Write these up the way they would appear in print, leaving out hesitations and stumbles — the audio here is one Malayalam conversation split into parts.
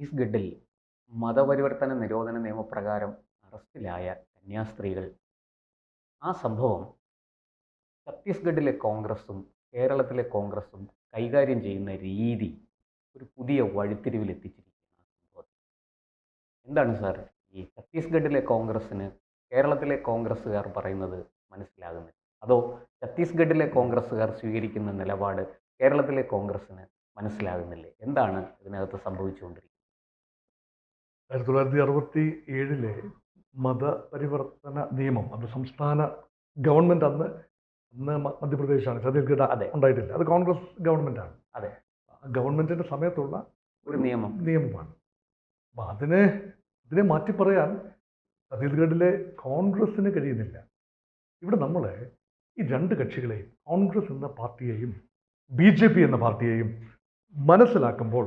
ഛത്തീസ്ഗഡിൽ മതപരിവർത്തന നിരോധന നിയമപ്രകാരം അറസ്റ്റിലായ കന്യാസ്ത്രീകൾ, ആ സംഭവം ഛത്തീസ്ഗഡിലെ കോൺഗ്രസും കേരളത്തിലെ കോൺഗ്രസും കൈകാര്യം ചെയ്യുന്ന രീതി ഒരു പുതിയ വഴിത്തിരിവിൽ എത്തിച്ചിരിക്കുകയാണ് ആ സംഭവത്തെ. എന്താണ് സാർ ഈ ഛത്തീസ്ഗഡിലെ കോൺഗ്രസ്സിന് കേരളത്തിലെ കോൺഗ്രസ്സുകാർ പറയുന്നത് മനസ്സിലാകുന്നില്ല? അതോ ഛത്തീസ്ഗഡിലെ കോൺഗ്രസ്സുകാർ സ്വീകരിക്കുന്ന നിലപാട് കേരളത്തിലെ കോൺഗ്രസ്സിന് മനസ്സിലാകുന്നില്ലേ? എന്താണ് ഇതിനകത്ത് സംഭവിച്ചുകൊണ്ടിരിക്കുന്നത്? 1967 മതപരിവർത്തന നിയമം അത് സംസ്ഥാന ഗവൺമെൻറ് അന്ന് അന്ന് മധ്യപ്രദേശാണ്, ഛത്തീസ്ഗഡ് അതെ. ഉണ്ടായിട്ടില്ല. അത് കോൺഗ്രസ് ഗവൺമെൻറ്റാണ്. അതെ. ഗവൺമെൻറ്റിൻ്റെ സമയത്തുള്ള ഒരു നിയമമാണ്. അപ്പം ഇതിനെ മാറ്റി പറയാൻ ഛത്തീസ്ഗഡിലെ കോൺഗ്രസ്സിന് കഴിയുന്നില്ല. ഇവിടെ നമ്മൾ ഈ രണ്ട് കക്ഷികളെയും, കോൺഗ്രസ് എന്ന പാർട്ടിയെയും BJP എന്ന പാർട്ടിയെയും മനസ്സിലാക്കുമ്പോൾ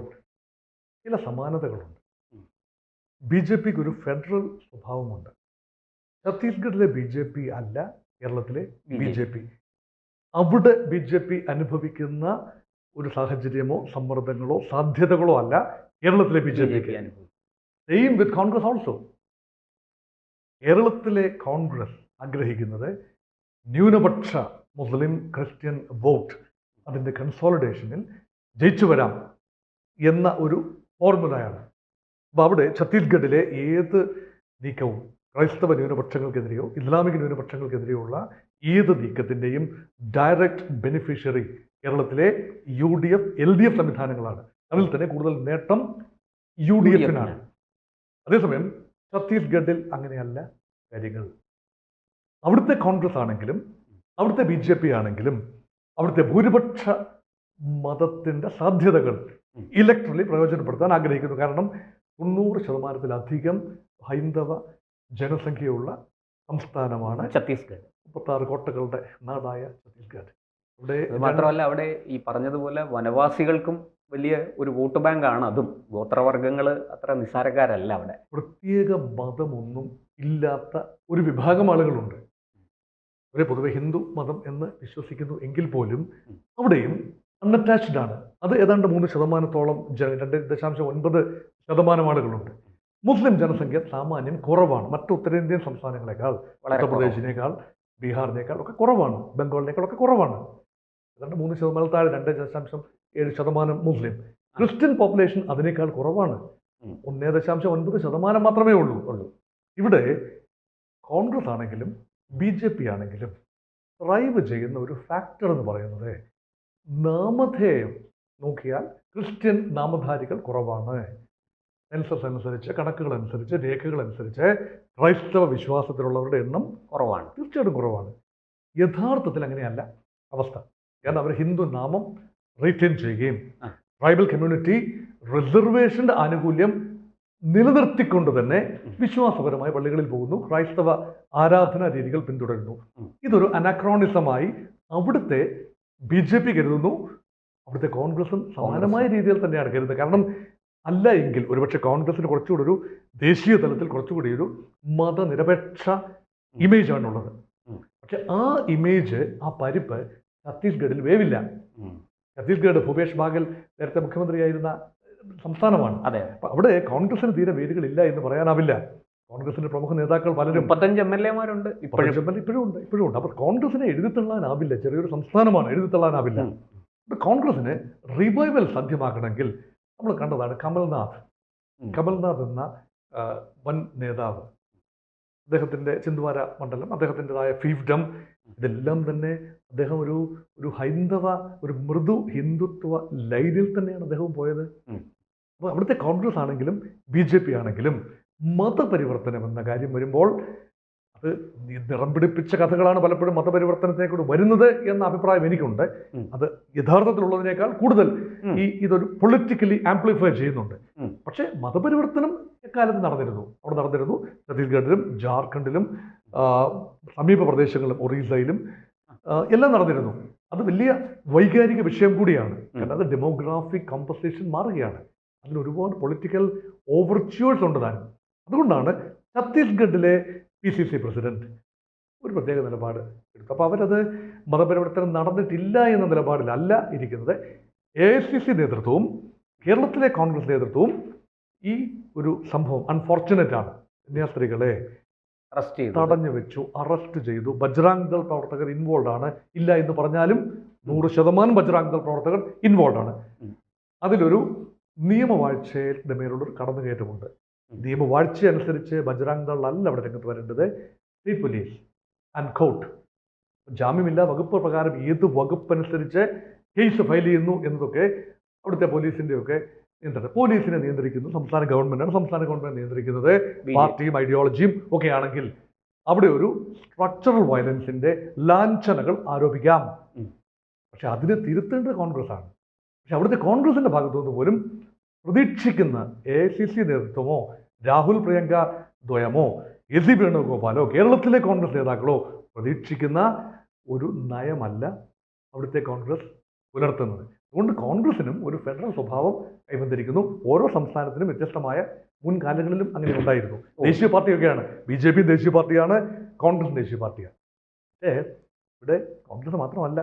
ചില സമാനതകളുണ്ട്. BJPക്ക് ഒരു ഫെഡറൽ സ്വഭാവമുണ്ട്. ഛത്തീസ്ഗഡിലെ BJP അല്ല കേരളത്തിലെ BJP. അവിടെ BJP അനുഭവിക്കുന്ന ഒരു സാഹചര്യമോ സമ്മർദ്ദങ്ങളോ സാധ്യതകളോ അല്ല കേരളത്തിലെ BJPക്ക്. Same with Congress also. കേരളത്തിലെ കോൺഗ്രസ് ആഗ്രഹിക്കുന്നത് ന്യൂനപക്ഷ മുസ്ലിം ക്രിസ്ത്യൻ വോട്ട് അതിൻ്റെ കൺസോളിഡേഷനിൽ ജയിച്ചു വരാം എന്ന ഒരു ഫോർമുലയാണ്. അപ്പോൾ അവിടെ ഛത്തീസ്ഗഡിലെ ഏത് നീക്കവും ക്രൈസ്തവ ന്യൂനപക്ഷങ്ങൾക്കെതിരെയോ ഇസ്ലാമിക ന്യൂനപക്ഷങ്ങൾക്കെതിരെയുള്ള ഏത് നീക്കത്തിൻ്റെയും ഡയറക്റ്റ് ബെനിഫിഷ്യറി കേരളത്തിലെ UDF LDF സംവിധാനങ്ങളാണ്. അതിൽ തന്നെ കൂടുതൽ നേട്ടം UDFനാണ്. അതേസമയം ഛത്തീസ്ഗഡിൽ അങ്ങനെയല്ല കാര്യങ്ങൾ. അവിടുത്തെ കോൺഗ്രസ് ആണെങ്കിലും അവിടുത്തെ BJP ആണെങ്കിലും അവിടുത്തെ ഭൂരിപക്ഷ മതത്തിൻ്റെ സാധ്യതകൾ ഇലക്ട്രലി പ്രയോജനപ്പെടുത്താൻ ആഗ്രഹിക്കുന്നു. കാരണം 90% ഹൈന്ദവ ജനസംഖ്യയുള്ള സംസ്ഥാനമാണ് ഛത്തീസ്ഗഡ്. 36 കോട്ടകളുടെ നാടായ ഛത്തീസ്ഗഡ്. അവിടെ മാത്രമല്ല, അവിടെ ഈ പറഞ്ഞതുപോലെ വനവാസികൾക്കും വലിയ ഒരു വോട്ട് ബാങ്കാണ്. അതും ഗോത്രവർഗ്ഗങ്ങൾ അത്ര നിസ്സാരക്കാരല്ല. അവിടെ പ്രത്യേക മതമൊന്നും ഇല്ലാത്ത ഒരു വിഭാഗം ആളുകളുണ്ട്. അവരെ പൊതുവെ ഹിന്ദു മതം എന്ന് വിശ്വസിക്കുന്നു എങ്കിൽ പോലും അവിടെയും അൺഅറ്റാച്ച്ഡ് ആണ്. അത് ഏതാണ്ട് 3%-ഓളം 2.9% ആളുകളുണ്ട്. മുസ്ലിം ജനസംഖ്യ സാമാന്യം കുറവാണ്. മറ്റ് ഉത്തരേന്ത്യൻ സംസ്ഥാനങ്ങളെക്കാൾ, ഉത്തർപ്രദേശിനേക്കാൾ, ബീഹാറിനേക്കാൾ ഒക്കെ കുറവാണ്, ബംഗാളിനേക്കാളൊക്കെ കുറവാണ്. ഏതാണ്ട് 3% താഴെ 2.7% മുസ്ലിം. ക്രിസ്ത്യൻ പോപ്പുലേഷൻ അതിനേക്കാൾ കുറവാണ്. 1.9% മാത്രമേ ഉള്ളൂ. ഇവിടെ കോൺഗ്രസ് ആണെങ്കിലും BJP ആണെങ്കിലും ഡ്രൈവ് ചെയ്യുന്ന ഒരു ഫാക്ടർ എന്ന് പറയുന്നത് നാമധേയം നോക്കിയാൽ ക്രിസ്ത്യൻ നാമധാരികൾ കുറവാണ്. സെൻസസ് അനുസരിച്ച്, കണക്കുകൾ അനുസരിച്ച്, രേഖകൾ അനുസരിച്ച് ക്രൈസ്തവ വിശ്വാസത്തിലുള്ളവരുടെ എണ്ണം കുറവാണ്, തീർച്ചയായിട്ടും കുറവാണ്. യഥാർത്ഥത്തിൽ അങ്ങനെയല്ല അവസ്ഥ. കാരണം അവർ ഹിന്ദു നാമം റീറ്റെയിൻ ചെയ്യുകയും ട്രൈബൽ കമ്മ്യൂണിറ്റി റിസർവേഷൻ്റെ ആനുകൂല്യം നിലനിർത്തിക്കൊണ്ട് തന്നെ വിശ്വാസപരമായ പള്ളികളിൽ പോകുന്നു, ക്രൈസ്തവ ആരാധനാ രീതികൾ പിന്തുടരുന്നു. ഇതൊരു അനാക്രോണിസമായി അവിടുത്തെ BJP കരുതുന്നു. അവിടുത്തെ കോൺഗ്രസും സമാനമായ രീതിയിൽ തന്നെയാണ് കരുതുന്നത്. കാരണം അല്ല എങ്കിൽ ഒരുപക്ഷെ കോൺഗ്രസിന് കുറച്ചുകൂടി ഒരു ദേശീയ തലത്തിൽ കുറച്ചുകൂടി ഒരു മതനിരപേക്ഷ ഇമേജാണുള്ളത്. പക്ഷെ ആ ഇമേജ്, ആ പരിപ്പ് ഛത്തീസ്ഗഡിൽ വേവില്ല. ഛത്തീസ്ഗഡ് ഭൂപേഷ് ബാഗൽ നേരത്തെ മുഖ്യമന്ത്രിയായിരുന്ന സംസ്ഥാനമാണ്. അതെ. അവിടെ കോൺഗ്രസിന് തീരെ വേരുകളില്ല എന്ന് പറയാനാവില്ല. കോൺഗ്രസിന്റെ പ്രമുഖ നേതാക്കൾ പലരും 35 MLA-മാരുണ്ട് ഇപ്പോഴും ഉണ്ട്. അപ്പോൾ കോൺഗ്രസിനെ എഴുതിത്തള്ളാനാവില്ല. ചെറിയൊരു സംസ്ഥാനമാണ്, എഴുതിത്തള്ളാനാവില്ല. കോൺഗ്രസിന് റിവൈവൽ സാധ്യമാക്കണമെങ്കിൽ നമ്മൾ കണ്ടതാണ് കമൽനാഥ് എന്ന വൻ നേതാവ്, അദ്ദേഹത്തിൻ്റെ ചിന്ദ്വാര മണ്ഡലം, അദ്ദേഹത്തിൻ്റെതായ ഫീഫ്ഡം, ഇതെല്ലാം തന്നെ അദ്ദേഹം ഒരു ഹൈന്ദവ, ഒരു മൃദു ഹിന്ദുത്വ ലൈനിൽ തന്നെയാണ് അദ്ദേഹവും പോയത്. അപ്പോൾ അവിടുത്തെ കോൺഗ്രസ് ആണെങ്കിലും BJP ആണെങ്കിലും മതപരിവർത്തനം എന്ന കാര്യം വരുമ്പോൾ അത് നിറം പിടിപ്പിച്ച കഥകളാണ് പലപ്പോഴും മതപരിവർത്തനത്തെ കൂടി വരുന്നത് എന്ന അഭിപ്രായം എനിക്കുണ്ട്. അത് യഥാർത്ഥത്തിലുള്ളതിനേക്കാൾ കൂടുതൽ ഇതൊരു പൊളിറ്റിക്കലി ആംപ്ലിഫൈ ചെയ്യുന്നുണ്ട്. പക്ഷേ മതപരിവർത്തനം എക്കാലത്ത് അവിടെ നടന്നിരുന്നു. ഛത്തീസ്ഗഡിലും ജാർഖണ്ഡിലും സമീപ പ്രദേശങ്ങളിലും ഒറീസയിലും എല്ലാം നടന്നിരുന്നു. അത് വലിയ വൈകാരിക വിഷയം കൂടിയാണ്. കാരണം അത് ഡെമോഗ്രാഫിക് കമ്പോസിഷൻ മാറുകയാണ്. അതിൽ ഒരുപാട് പൊളിറ്റിക്കൽ ഓവർച്യൂഴ്സ് ഉണ്ട് താനും. അതുകൊണ്ടാണ് ഛത്തീസ്ഗഡിലെ PCC പ്രസിഡന്റ് ഒരു പ്രത്യേക നിലപാട് എടുത്തു. അപ്പോൾ അവരത് മതപരിവർത്തനം നടന്നിട്ടില്ല എന്ന നിലപാടിലല്ല ഇരിക്കുന്നത്. AICC നേതൃത്വവും കേരളത്തിലെ കോൺഗ്രസ് നേതൃത്വവും ഈ ഒരു സംഭവം അൺഫോർച്ചുനേറ്റ് ആണ്. കന്യാസ്ത്രീകളെ അറസ്റ്റ് ചെയ്തു. തടഞ്ഞു വെച്ചു, അറസ്റ്റ് ചെയ്തു. ബജ്റാംഗ് ദൾ പ്രവർത്തകർ ഇൻവോൾവ് ആണ്. ഇല്ല എന്ന് പറഞ്ഞാലും 100% ബജ്റാംഗ് ദൾ പ്രവർത്തകർ ഇൻവോൾവ് ആണ്. അതിലൊരു നിയമവാഴ്ചയുടെ മേലുള്ളൊരു കടന്നുകയറ്റമുണ്ട്. നിയമവാഴ്ച അനുസരിച്ച് ബജ്റാംഗ് ദൾ അല്ല അവിടെ രംഗത്ത് വരേണ്ടത്, സ്റ്റേറ്റ് പോലീസ് ആൻഡ് കോർട്ട്. ജാമ്യമില്ല വകുപ്പ് പ്രകാരം ഏത് വകുപ്പ് അനുസരിച്ച് കേസ് ഫയൽ ചെയ്യുന്നു എന്നതൊക്കെ അവിടുത്തെ പോലീസിൻ്റെയൊക്കെ നിയന്ത്രണം. പോലീസിനെ നിയന്ത്രിക്കുന്നത് സംസ്ഥാന ഗവൺമെൻറ്റാണ്. സംസ്ഥാന ഗവൺമെൻറ് നിയന്ത്രിക്കുന്നത് പാർട്ടിയും ഐഡിയോളജിയും ഒക്കെ ആണെങ്കിൽ അവിടെ ഒരു സ്ട്രക്ചറൽ വയലൻസിൻ്റെ ലാഞ്ചനകൾ ആരോപിക്കാം. പക്ഷെ അതിനെ തിരുത്തേണ്ടത് കോൺഗ്രസ് ആണ്. പക്ഷെ അവിടുത്തെ കോൺഗ്രസിൻ്റെ ഭാഗത്തുനിന്ന് പോലും പ്രതീക്ഷിക്കുന്ന AICC നേതൃത്വമോ രാഹുൽ പ്രിയങ്ക ദ്വയമോ എസ് വേണുഗോപാലോ കേരളത്തിലെ കോൺഗ്രസ് നേതാക്കളോ പ്രതീക്ഷിക്കുന്ന ഒരു നയമല്ല അവിടുത്തെ കോൺഗ്രസ് പുലർത്തുന്നത്. അതുകൊണ്ട് കോൺഗ്രസിനും ഒരു ഫെഡറൽ സ്വഭാവം കൈവന്നിരിക്കുന്നു. ഓരോ സംസ്ഥാനത്തിനും വ്യത്യസ്തമായ മുൻകാലങ്ങളിലും അങ്ങനെ ഉണ്ടായിരുന്നു. ദേശീയ പാർട്ടിയൊക്കെയാണ്, BJP ദേശീയ പാർട്ടിയാണ്, കോൺഗ്രസ് ദേശീയ പാർട്ടിയാണ്. പക്ഷേ ഇവിടെ കോൺഗ്രസ് മാത്രമല്ല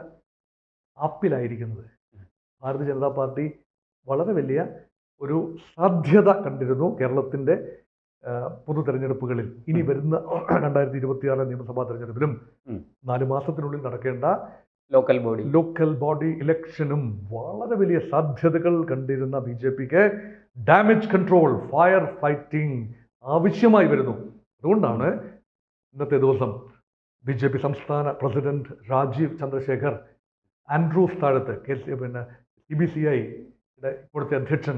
ആപ്പിലായിരിക്കുന്നത്. ഭാരതീയ ജനതാ പാർട്ടി വളരെ വലിയ ഒരു സാധ്യത കണ്ടിരുന്നു കേരളത്തിൻ്റെ പൊതു തെരഞ്ഞെടുപ്പുകളിൽ. ഇനി വരുന്ന 2026 നിയമസഭാ തെരഞ്ഞെടുപ്പിലും 4 മാസത്തിനുള്ളിൽ നടക്കേണ്ട ലോക്കൽ ബോഡി ഇലക്ഷനും വളരെ വലിയ സാധ്യതകൾ കണ്ടിരുന്ന BJPക്ക് ഡാമേജ് കൺട്രോൾ, ഫയർ ഫൈറ്റിംഗ് ആവശ്യമായി വരുന്നു. അതുകൊണ്ടാണ് ഇന്നത്തെ ദിവസം BJP സംസ്ഥാന പ്രസിഡന്റ് രാജീവ് ചന്ദ്രശേഖർ ആൻഡ്രൂസ് താഴത്ത് CBCIയുടെ ഇപ്പോഴത്തെ അധ്യക്ഷൻ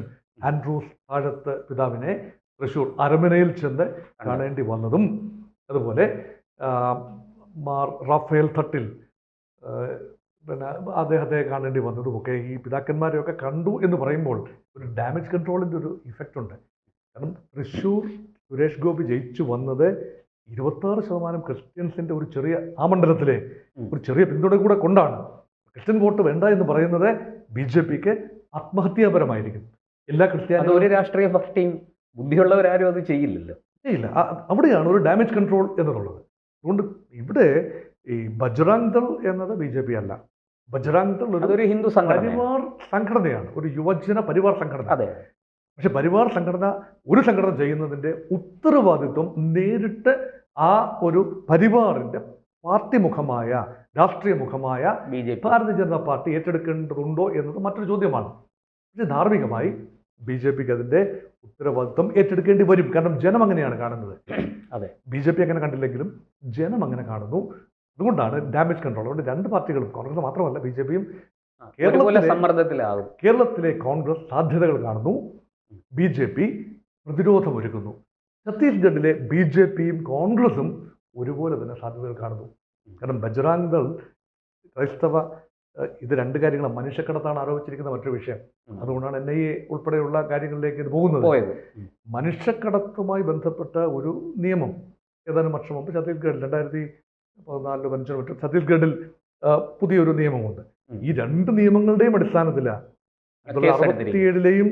ആൻഡ്രൂസ് താഴത്ത് പിതാവിനെ തൃശ്ശൂർ അരമനയിൽ ചെന്ന് കാണേണ്ടി വന്നതും, അതുപോലെ മാർ റാഫേൽ തട്ടിൽ അദ്ദേഹത്തെ കാണേണ്ടി വന്നതുമൊക്കെ ഈ പിതാക്കന്മാരെയൊക്കെ കണ്ടു എന്ന് പറയുമ്പോൾ ഒരു ഡാമേജ് കൺട്രോളിൻ്റെ ഒരു ഇഫക്റ്റ് ഉണ്ട്. കാരണം തൃശ്ശൂർ സുരേഷ് ഗോപി ജയിച്ചു വന്നത് 26% ക്രിസ്ത്യൻസിൻ്റെ ഒരു ചെറിയ ആ മണ്ഡലത്തിലെ ഒരു ചെറിയ പിന്തുണ കൂടെ കൊണ്ടാണ്. ക്രിസ്ത്യൻ വോട്ട് വേണ്ട എന്ന് പറയുന്നത് BJPക്ക് ആത്മഹത്യാപരമായിരിക്കും. എല്ലാ ക്രിസ്ത്യാനികളും ഒരു രാഷ്ട്രീയ പാർട്ടിയും ബുദ്ധിയുള്ളവരാരും അത് ചെയ്യില്ലല്ലോ. അവിടെയാണ് ഒരു ഡാമേജ് കൺട്രോൾ എന്നുള്ളത്. അതുകൊണ്ട് ഇവിടെ ഈ ബജ്റാംഗ് ദൾ എന്നത് BJP അല്ല. ബജ്റാംഗ് ദൾ ഒരു ഹിന്ദു പരിവാർ സംഘടനയാണ്, ഒരു യുവജന പരിവാർ സംഘടന. പക്ഷെ പരിവാർ സംഘടന ഒരു സംഘടന ചെയ്യുന്നതിൻ്റെ ഉത്തരവാദിത്വം നേരിട്ട് ആ ഒരു പരിവാറിൻ്റെ പാർട്ടി മുഖമായ രാഷ്ട്രീയ മുഖമായ ഭാരതീയ ജനതാ പാർട്ടി ഏറ്റെടുക്കേണ്ടതുണ്ടോ എന്നത് മറ്റൊരു ചോദ്യമാണ്. പക്ഷേ ധാർമ്മികമായി BJPക്ക് അതിൻ്റെ ഉത്തരവാദിത്വം ഏറ്റെടുക്കേണ്ടി വരും. കാരണം ജനം അങ്ങനെയാണ് കാണുന്നത്. BJP അങ്ങനെ കണ്ടില്ലെങ്കിലും ജനം അങ്ങനെ കാണുന്നു. അതുകൊണ്ടാണ് ഡാമേജ് കൺട്രോൾ. അതുകൊണ്ട് രണ്ട് പാർട്ടികളും, കോൺഗ്രസ് മാത്രമല്ല BJPയും കേരളത്തിലെ കോൺഗ്രസ് സാധ്യതകൾ കാണുന്നു, BJP പ്രതിരോധമൊരുക്കുന്നു. ഛത്തീസ്ഗഡിലെ BJPയും കോൺഗ്രസും ഒരുപോലെ തന്നെ സാധ്യതകൾ കാണുന്നു. കാരണം ബജ്റാംഗ് ദൾ ക്രൈസ്തവ ഇത് രണ്ട് കാര്യങ്ങളും മനുഷ്യക്കടത്താണ് ആരോപിച്ചിരിക്കുന്ന മറ്റൊരു വിഷയം. അതുകൊണ്ടാണ് NIA ഉൾപ്പെടെയുള്ള കാര്യങ്ങളിലേക്ക് ഇത് പോകുന്നത്. മനുഷ്യക്കടത്തുമായി ബന്ധപ്പെട്ട ഒരു നിയമം ഏതാനും വർഷം മുമ്പ് ഛത്തീസ്ഗഡിൽ 2014-15 ഛത്തീസ്ഗഡിൽ പുതിയൊരു നിയമമുണ്ട്. ഈ രണ്ട് നിയമങ്ങളുടെയും അടിസ്ഥാനത്തിലാണ് 1967-ലെയും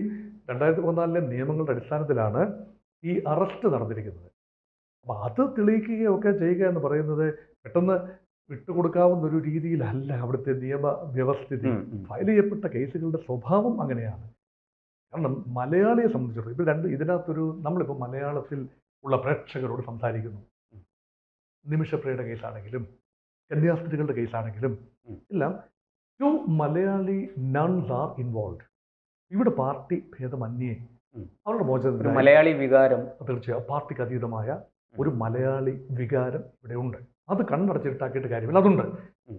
2014-ലെയും നിയമങ്ങളുടെ അടിസ്ഥാനത്തിലാണ് ഈ അറസ്റ്റ് നടന്നിരിക്കുന്നത്. അപ്പോൾ അത് തെളിയിക്കുകയൊക്കെ ചെയ്യുക എന്ന് പറയുന്നത് പെട്ടെന്ന് വിട്ടുകൊടുക്കാവുന്ന ഒരു രീതിയിലല്ല അവിടുത്തെ നിയമ വ്യവസ്ഥിതി. ഫയൽ ചെയ്യപ്പെട്ട കേസുകളുടെ സ്വഭാവം അങ്ങനെയാണ്. കാരണം മലയാളിയെ സംബന്ധിച്ചിടത്തോളം ഇതിനകത്തൊരു നമ്മളിപ്പോൾ മലയാളത്തിൽ ഉള്ള പ്രേക്ഷകരോട് സംസാരിക്കുന്നു. നിമിഷപ്രിയയുടെ കേസാണെങ്കിലും കന്യാസ്ത്രീകളുടെ കേസാണെങ്കിലും എല്ലാം two Malayali nuns are involve. ഇവിടെ പാർട്ടി ഭേദമന്യേ അവരുടെ മോചനത്തിന് മലയാളി വികാരം, തീർച്ചയായും പാർട്ടിക്ക് അതീതമായ ഒരു മലയാളി വികാരം ഇവിടെ ഉണ്ട്. അത് കണ്ണടച്ചിട്ടാക്കിയിട്ട് കാര്യമില്ല, അതുണ്ട്.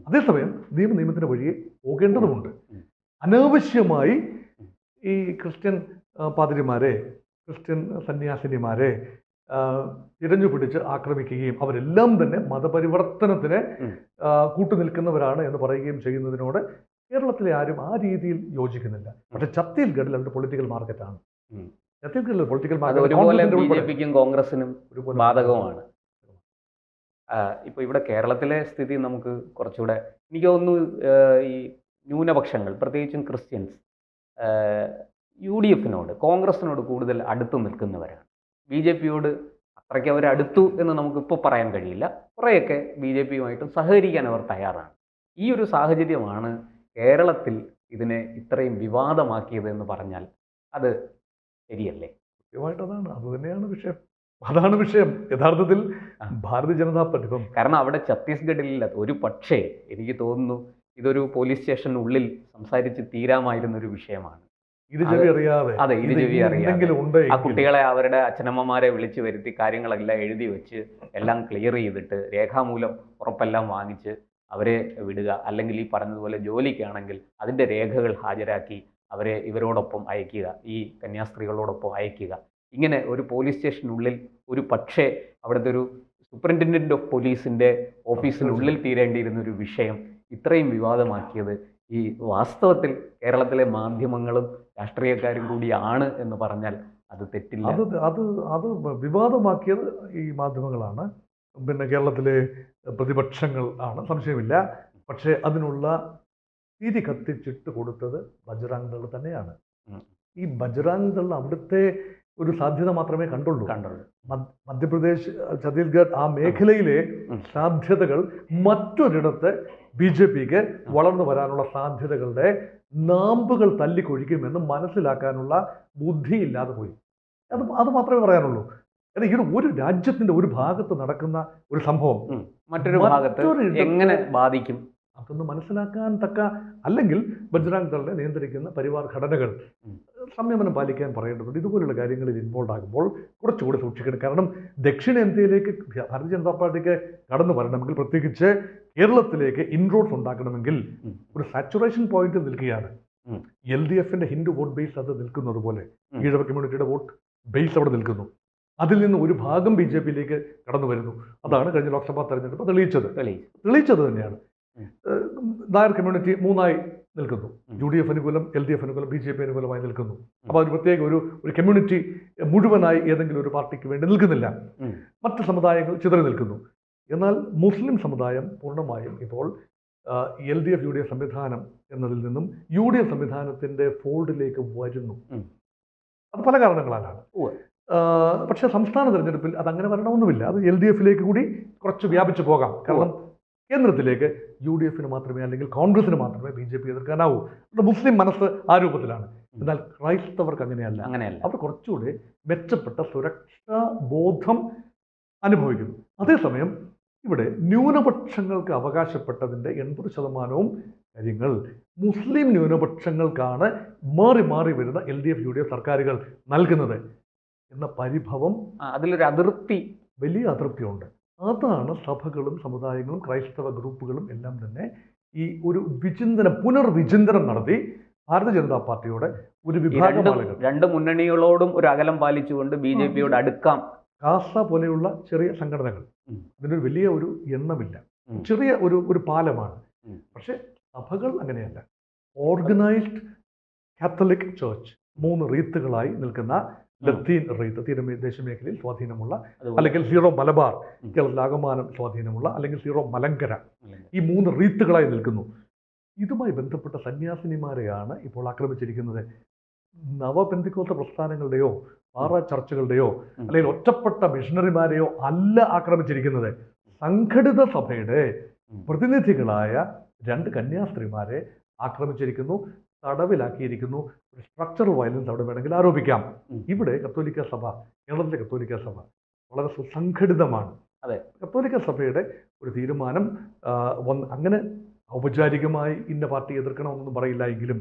അതേസമയം നിയമത്തിന്റെ വഴിയെ പോകേണ്ടതുമുണ്ട്. അനാവശ്യമായി ഈ ക്രിസ്ത്യൻ പാതിരിമാരെ, ക്രിസ്ത്യൻ സന്യാസിനിമാരെ തിരഞ്ഞു പിടിച്ച് ആക്രമിക്കുകയും അവരെല്ലാം തന്നെ മതപരിവർത്തനത്തിന് കൂട്ടുനിൽക്കുന്നവരാണ് എന്ന് പറയുകയും ചെയ്യുന്നതിനോട് കേരളത്തിലെ ആരും ആ രീതിയിൽ യോജിക്കുന്നില്ല. പക്ഷെ ഛത്തീസ്ഗഡിൽ അവരുടെ പൊളിറ്റിക്കൽ മാർക്കറ്റാണ്. ഛത്തീസ്ഗഡിലെ പൊളിറ്റിക്കൽ മാർക്കറ്റ് കോൺഗ്രസിനും ബാധകമാണ്. ഇപ്പോൾ ഇവിടെ കേരളത്തിലെ സ്ഥിതി നമുക്ക് കുറച്ചുകൂടെ, എനിക്ക് തോന്നുന്നു, ഈ ന്യൂനപക്ഷങ്ങൾ പ്രത്യേകിച്ചും ക്രിസ്ത്യൻസ് UDFനോട് കോൺഗ്രസിനോട് കൂടുതൽ അടുത്ത് നിൽക്കുന്നവരാണ്. BJPയോട് അത്രയ്ക്ക് അവർ അടുത്തു എന്ന് നമുക്കിപ്പോൾ പറയാൻ കഴിയില്ല. കുറേയൊക്കെ BJPയുമായിട്ടും സഹകരിക്കാൻ അവർ തയ്യാറാണ്. ഈ ഒരു സാഹചര്യമാണ് കേരളത്തിൽ ഇതിനെ ഇത്രയും വിവാദമാക്കിയത് എന്ന് പറഞ്ഞാൽ അത് ശരിയല്ലേ? കൃത്യമായിട്ട് അത് തന്നെയാണ് വിഷയം. അതാണ് വിഷയം യഥാർത്ഥത്തിൽ ഭാരതീയ ജനതാ പാർട്ടി. ഇപ്പം കാരണം അവിടെ ഛത്തീസ്ഗഡിലില്ല, ഒരു പക്ഷേ എനിക്ക് തോന്നുന്നു ഇതൊരു പോലീസ് സ്റ്റേഷനുള്ളിൽ സംസാരിച്ച് തീരാമായിരുന്ന ഒരു വിഷയമാണ്. ഇത് ചെവി അറിയാതെ, അതെ, ഇത് ചെവി അറിയാതെ എന്തെങ്കിലും ഉണ്ട് ആ കുട്ടികളെ അവരുടെ അച്ഛനമ്മമാരെ വിളിച്ചു വരുത്തി കാര്യങ്ങളെല്ലാം എഴുതി വെച്ച് എല്ലാം ക്ലിയർ ചെയ്തിട്ട് രേഖാമൂലം ഉറപ്പെല്ലാം വാങ്ങിച്ച് അവരെ വിടുക. അല്ലെങ്കിൽ ഈ പറഞ്ഞതുപോലെ ജോലിക്കാണെങ്കിൽ അതിൻ്റെ രേഖകൾ ഹാജരാക്കി അവരെ ഇവരോടൊപ്പം അയക്കുക, ഈ കന്യാസ്ത്രീകളോടൊപ്പം അയക്കുക. ഇങ്ങനെ ഒരു പോലീസ് സ്റ്റേഷനുള്ളിൽ ഒരു പക്ഷേ അവിടുത്തെ ഒരു സൂപ്രണ്ടൻറ്റൻ്റ് ഓഫ് പോലീസിൻ്റെ ഓഫീസിനുള്ളിൽ തീരേണ്ടിയിരുന്ന ഒരു വിഷയം ഇത്രയും വിവാദമാക്കിയത് ഈ വാസ്തവത്തിൽ കേരളത്തിലെ മാധ്യമങ്ങളും രാഷ്ട്രീയക്കാരും കൂടിയാണ് എന്ന് പറഞ്ഞാൽ അത് തെറ്റില്ല. അത് വിവാദമാക്കിയത് ഈ മാധ്യമങ്ങളാണ്, പിന്നെ കേരളത്തിലെ പ്രതിപക്ഷങ്ങൾ ആണ്, സംശയമില്ല. പക്ഷേ അതിനുള്ള തിരി കത്തിച്ചിട്ട് കൊടുത്തത് ബജ്റാംഗ് ദൾ തന്നെയാണ്. ഈ ബജ്റാംഗ് ദൾ അവിടുത്തെ ഒരു സാധ്യത മാത്രമേ കണ്ടുള്ളൂ. മധ്യപ്രദേശ്, ഛത്തീസ്ഗഡ് ആ മേഖലയിലെ സാധ്യതകൾ മറ്റൊരിടത്ത് BJPക്ക് വളർന്നു വരാനുള്ള സാധ്യതകളുടെ നാമ്പുകൾ തല്ലിക്കൊഴിക്കുമെന്ന് മനസ്സിലാക്കാനുള്ള ബുദ്ധിയില്ലാതെ പോയി. അത് മാത്രമേ പറയാനുള്ളൂ. ഈ ഒരു രാജ്യത്തിന്റെ ഒരു ഭാഗത്ത് നടക്കുന്ന ഒരു സംഭവം മറ്റൊരു ഭാഗത്ത് എങ്ങനെ ബാധിക്കും അതൊന്ന് മനസ്സിലാക്കാൻ തക്ക, അല്ലെങ്കിൽ ബജ്റാംഗ് ദളിനെ നിയന്ത്രിക്കുന്ന പരിവാർ ഘടനകൾ സംയമനം പാലിക്കാൻ പറയേണ്ടതുണ്ട്. ഇതുപോലുള്ള കാര്യങ്ങളിൽ ഇൻവോൾവ് ആകുമ്പോൾ കുറച്ചുകൂടി സൂക്ഷിക്കണം. കാരണം ദക്ഷിണേന്ത്യയിലേക്ക് ഭാരതീയ ജനതാ പാർട്ടിക്ക് കടന്നു വരണമെങ്കിൽ, പ്രത്യേകിച്ച് കേരളത്തിലേക്ക് ഇൻറോഡ്സ് ഉണ്ടാക്കണമെങ്കിൽ ഒരു സാച്ചുറേഷൻ പോയിന്റ് നിൽക്കുകയാണ്. LDFന്റെ ഹിന്ദു വോട്ട് ബേസ് അത് നിൽക്കുന്നത് പോലെ ഈഴവ കമ്മ്യൂണിറ്റിയുടെ വോട്ട് ബേസ് അവിടെ നിൽക്കുന്നു. അതിൽ നിന്ന് ഒരു ഭാഗം BJPയിലേക്ക് കടന്നു വരുന്നു. അതാണ് കഴിഞ്ഞ ലോക്സഭാ തെരഞ്ഞെടുപ്പ് തെളിയിച്ചത് തന്നെയാണ്. നായർ കമ്മ്യൂണിറ്റി മൂന്നായി നിൽക്കുന്നു. UDF അനുകൂലം, LDF അനുകൂലം, BJP അനുകൂലമായി നിൽക്കുന്നു. അപ്പോൾ അതിന് പ്രത്യേക ഒരു കമ്മ്യൂണിറ്റി മുഴുവനായി ഏതെങ്കിലും ഒരു പാർട്ടിക്ക് വേണ്ടി നിൽക്കുന്നില്ല. മറ്റ് സമുദായങ്ങൾ ചിതറി നിൽക്കുന്നു. എന്നാൽ മുസ്ലിം സമുദായം പൂർണ്ണമായും ഇപ്പോൾ LDF UDF സംവിധാനം എന്നതിൽ നിന്നും UDF സംവിധാനത്തിന്റെ ഫോൾഡിലേക്ക് വരുന്നു. അത് പല കാരണങ്ങളാലാണ്. പക്ഷേ സംസ്ഥാന തെരഞ്ഞെടുപ്പിൽ അതങ്ങനെ വരണമെന്നുമില്ല. അത് LDFയിലേക്ക് കൂടി കുറച്ച് വ്യാപിച്ചു പോകാം. കാരണം കേന്ദ്രത്തിലേക്ക് UDFന് മാത്രമേ, അല്ലെങ്കിൽ കോൺഗ്രസിന് മാത്രമേ BJP എതിർക്കാനാവൂ. മുസ്ലിം മനസ്സ് ആ രൂപത്തിലാണ്. എന്നാൽ ക്രൈസ്തവർക്ക് അങ്ങനെയല്ല. അവർ കുറച്ചുകൂടി മെച്ചപ്പെട്ട സുരക്ഷാ ബോധം അനുഭവിക്കുന്നു. അതേസമയം ഇവിടെ ന്യൂനപക്ഷങ്ങൾക്ക് അവകാശപ്പെട്ടതിൻ്റെ 80% കാര്യങ്ങൾ മുസ്ലിം ന്യൂനപക്ഷങ്ങൾക്കാണ് മാറി മാറി വരുന്ന LDF UDF സർക്കാരുകൾ നൽകുന്നത് എന്ന പരിഭവം, അതിലൊരു അതൃപ്തി, വലിയ അതൃപ്തിയുണ്ട്. അതാണ് സഭകളും സമുദായങ്ങളും ക്രൈസ്തവ ഗ്രൂപ്പുകളും എല്ലാം തന്നെ ഈ ഒരു പുനർവിചിന്തനം നടത്തി ഭാരതീയ ജനതാ പാർട്ടിയോടെ ഒരു വിഭാഗം ആളുകൾ, രണ്ട് മുന്നണികളോടും ഒരു അകലം പാലിച്ചുകൊണ്ട് BJPയോട് അടുക്കാം. കാസ പോലെയുള്ള ചെറിയ സംഘടനകൾ, അതിനൊരു വലിയ ഒരു എണ്ണമില്ല, ചെറിയ ഒരു പാലമാണ്. പക്ഷെ സഭകൾ അങ്ങനെയല്ല. ഓർഗനൈസ്ഡ് കാത്തലിക് ചർച്ച് 3 റീത്തുകളായി നിൽക്കുന്ന ലത്തീൻ റീത്ത്, തീരദേശ മേഖലയിൽ സ്വാധീനമുള്ള, അല്ലെങ്കിൽ സീറോ മലബാർ കേരളത്തിലാകമാനം സ്വാധീനമുള്ള, അല്ലെങ്കിൽ സീറോ മലങ്കര, ഈ 3 റീത്തുകളായി നിൽക്കുന്നു. ഇതുമായി ബന്ധപ്പെട്ട സന്യാസിനിമാരെയാണ് ഇപ്പോൾ ആക്രമിച്ചിരിക്കുന്നത്. നവപെന്തിക്കോസ്ത പ്രസ്ഥാനങ്ങളുടെയോ പാറ ചർച്ചുകളുടെയോ അല്ലെങ്കിൽ ഒറ്റപ്പെട്ട മിഷണറിമാരെയോ അല്ല ആക്രമിച്ചിരിക്കുന്നത്. സംഘടിത സഭയുടെ പ്രതിനിധികളായ 2 കന്യാസ്ത്രീമാരെ ആക്രമിച്ചിരിക്കുന്നു, തടവിലാക്കിയിരിക്കുന്നു. സ്ട്രക്ചറൽ വയലൻസ് അവിടെ വേണമെങ്കിൽ ആരോപിക്കാം. ഇവിടെ കത്തോലിക്ക സഭ, കേരളത്തിലെ കത്തോലിക്ക സഭ വളരെ സുസംഘടിതമാണ്. അതെ, കത്തോലിക്ക സഭയുടെ ഒരു തീരുമാനം അങ്ങനെ ഔപചാരികമായി ഇന്ന പാർട്ടി എതിർക്കണമെന്നൊന്നും പറയില്ല എങ്കിലും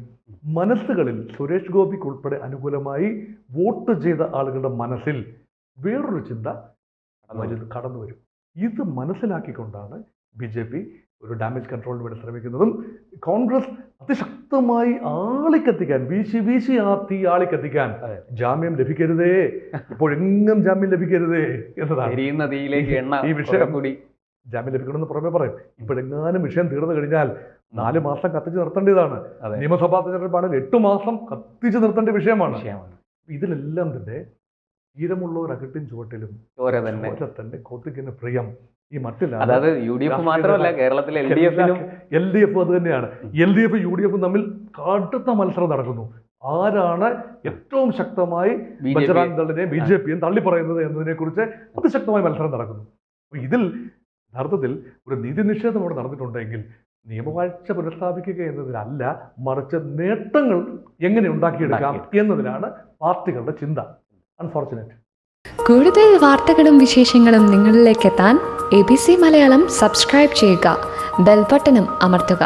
മനസ്സുകളിൽ സുരേഷ് ഗോപിക്ക് ഉൾപ്പെടെ അനുകൂലമായി വോട്ട് ചെയ്ത ആളുകളുടെ മനസ്സിൽ വേറൊരു ചിന്ത കടന്നു വരും. ഇത് മനസ്സിലാക്കിക്കൊണ്ടാണ് BJP ഒരു ഡാമേജ് കൺട്രോളിന് വേണ്ടി ശ്രമിക്കുന്നതും കോൺഗ്രസ് അതിശക്തമായി ആളിക്കത്തിക്കാൻ, വീശി ആ തീ ആളിക്കത്തിക്കാൻ ജാമ്യം ലഭിക്കരുതേ, ഇപ്പോഴെങ്ങും ജാമ്യം ലഭിക്കരുതേ എന്നതാണ് ഈ വിഷയം. കൂടി ജാമ്യം ലഭിക്കണമെന്ന് പുറമെ പറയും. ഇപ്പോഴെങ്ങാനും വിഷയം തീർന്നു കഴിഞ്ഞാൽ 4 മാസം കത്തിച്ച് നിർത്തേണ്ടതാണ്. നിയമസഭാ തെരഞ്ഞെടുപ്പാണെങ്കിൽ 8 മാസം കത്തിച്ച് നിർത്തേണ്ട വിഷയമാണ്. ഇതിലെല്ലാം തന്നെ തീരമുള്ള ഒരു അകട്ടിൻ ചുവട്ടിലും തന്നെ കൊതുകിന് പ്രിയം. ഈ മറ്റില്ല, അതായത് UDF മാത്രമല്ല, കേരളത്തിലെ LDF അത് തന്നെയാണ്. LDF UDF തമ്മിൽ കടുത്ത മത്സരം നടക്കുന്നു. ആരാണ് ഏറ്റവും ശക്തമായി ബജ്റാംഗ് ദളിനെ BJPയും തള്ളിപ്പറയുന്നത് എന്നതിനെ കുറിച്ച് അതിശക്തമായ മത്സരം നടക്കുന്നു. ഇതിൽ യഥാർത്ഥത്തിൽ ഒരു നീതി നിഷേധം അവിടെ നടന്നിട്ടുണ്ടെങ്കിൽ നിയമവാഴ്ച പുനഃസ്ഥാപിക്കുക എന്നതിലല്ല, മറിച്ച് നേട്ടങ്ങൾ എങ്ങനെ ഉണ്ടാക്കിയെടുക്കാം എന്നതിലാണ് പാർട്ടികളുടെ ചിന്ത. അൺഫോർച്ചുനേറ്റ്. കൂടുതൽ വാർത്തകളും വിശേഷങ്ങളും നിങ്ങളിലേക്ക് എത്താൻ ABC മലയാളം സബ്സ്ക്രൈബ് ചെയ്യുക, ബെൽബട്ടനും അമർത്തുക.